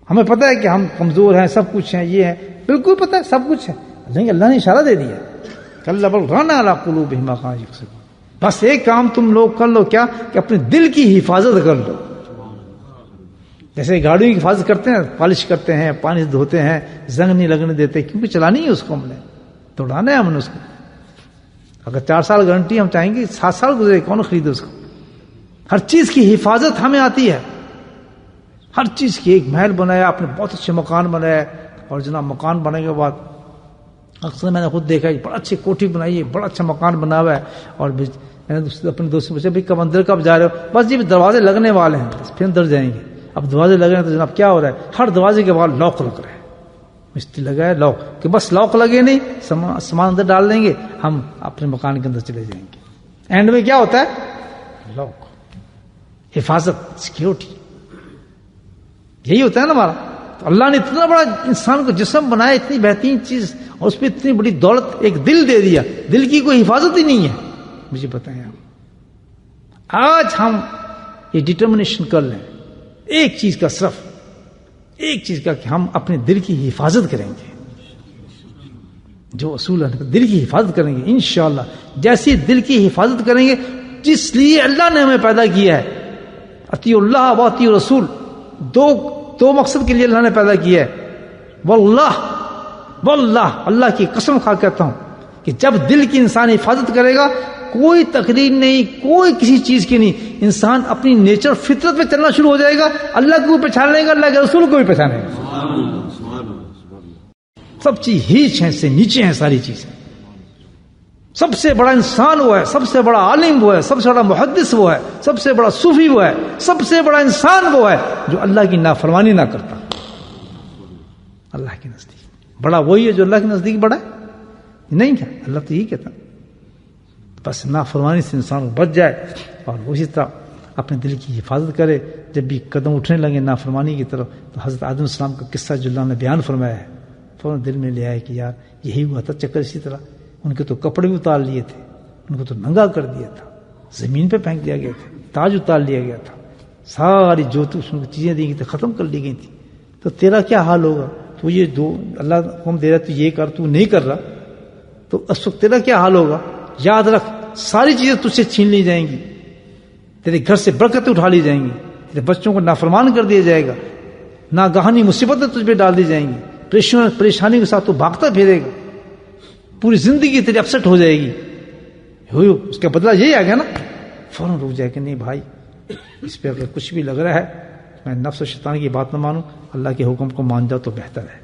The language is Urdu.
ہمیں پتہ ہے کہ ہم کمزور ہیں، سب کچھ ہیں، یہ ہے، بالکل پتہ ہے سب کچھ ہے، لیکن اللہ نے اشارہ دے دیا کلا بل ران علی قلوبہم ما کانوا یکسبون. بس ایک کام تم لوگ کر لو، کیا کہ اپنے دل کی حفاظت کر لو. جیسے گاڑیوں کی حفاظت کرتے ہیں، پالش کرتے ہیں، پانی سے دھوتے ہیں، زنگ نہیں لگنے دیتے، کیونکہ چلانی ہے اس کو، ہم نے دوڑانا ہے ہم نے اس کو. اگر 4 سال گارنٹی ہم چاہیں گے 7 سال گزرے، کون خریدے اس کو؟ ہر چیز کی حفاظت ہمیں آتی ہے، ہر چیز کی. ایک محل بنایا آپ نے، بہت اچھے مکان بنایا، اور جناب مکان بنانے کے بعد اکثر میں نے خود دیکھا ہے، بڑا اچھی کوٹھی بنائی ہے، بڑا اچھا مکان بنا ہوا ہے، اور میں نے اپنے دوست سے پوچھا بھائی کب اندر کب جا رہے ہو؟ بس جی دروازے لگنے والے ہیں، بس پھر اندر جائیں گے. اب دروازے لگ رہے ہیں تو جناب کیا ہو رہا ہے، ہر دروازے کے بعد لاک لگ رہا ہے، مستری لگا ہے لاک، کہ بس لاک لگے نہیں، سامان اندر ڈال دیں گے، ہم اپنے مکان کے اندر چلے جائیں گے. اینڈ میں کیا ہوتا ہے؟ لاک، حفاظت، سیکیورٹی. یہی ہوتا ہے نا ہمارا. تو اللہ نے اتنا بڑا انسان کو جسم بنایا، اتنی بہترین چیز، اور اس پہ اتنی بڑی دولت، ایک دل دے دیا، دل کی کوئی حفاظت ہی نہیں ہے. مجھے بتائیں آپ، آج ہم یہ ڈٹرمنیشن کر لیں ایک چیز کا، صرف ایک چیز کا، کہ ہم اپنے دل کی حفاظت کریں گے. جو اصول ہے دل کی حفاظت کریں گے انشاءاللہ. جیسی دل کی حفاظت کریں گے، جس لیے اللہ نے ہمیں پیدا کیا ہے، اطیعوا اللہ و اطیعوا الرسول، دو مقصد کے لیے اللہ نے پیدا کیا ہے. واللہ اللہ کی قسم کھا کہتا ہوں کہ جب دل کی انسان حفاظت کرے گا، کوئی تقریر نہیں، کوئی کسی چیز کی نہیں، انسان اپنی نیچر فطرت پہ چلنا شروع ہو جائے گا. اللہ کو بھی پہچانے گا، اللہ کے رسول کو بھی پہچانے گا. سب چیز ہیچ ہیں، سے نیچے ہیں ساری چیزیں. سب سے بڑا انسان وہ ہے، سب سے بڑا عالم وہ ہے، سب سے بڑا محدث وہ ہے، سب سے بڑا صوفی وہ ہے، سب سے بڑا انسان وہ ہے جو اللہ کی نافرمانی نہ کرتا. اللہ کے نزدیک بڑا وہی ہے جو اللہ کے نزدیک بڑا ہے، نہیں کیا اللہ تو یہی کہتا. بس نافرمانی سے انسان بچ جائے، اور اسی طرح اپنے دل کی حفاظت کرے. جب بھی قدم اٹھنے لگے نافرمانی کی طرف، تو حضرت آدم علیہ السلام کا قصہ جو اللہ نے بیان فرمایا ہے، فوراً دل میں لے آئے کہ یار یہی ہوا تھا چکر. اسی طرح ان کے تو کپڑے بھی اتار لیے تھے، ان کو تو ننگا کر دیا تھا، زمین پہ پھینک دیا گیا تھا، تاج اتار لیا گیا تھا، ساری جو تو اس میں چیزیں دی گئی تھی ختم کر لی گئی تھی. تو تیرا کیا حال ہوگا؟ تو یہ دو اللہ حکم دے رہا تو یہ کر، تو نہیں کر رہا، تو اس وقت تیرا کیا حال ہوگا؟ یاد رکھ ساری چیزیں تجھ سے چھین لی جائیں گی، تیرے گھر سے برکتیں اٹھا لی جائیں گی، تیرے بچوں کو نافرمان کر دیا جائے گا، ناگہانی مصیبتیں تجھ پہ ڈال دی جائیں گی، پریشانی کے ساتھ تو بھاگتا پھرے گا، پوری زندگی تیری اپسٹ ہو جائے گی. اس کا بدلہ یہی آ گیا نا. فوراً رک جائے کہ نہیں بھائی، اس پہ اگر کچھ بھی لگ رہا ہے، میں نفس و شیطان کی بات نہ مانوں، اللہ کے حکم کو مان جاؤ تو بہتر ہے.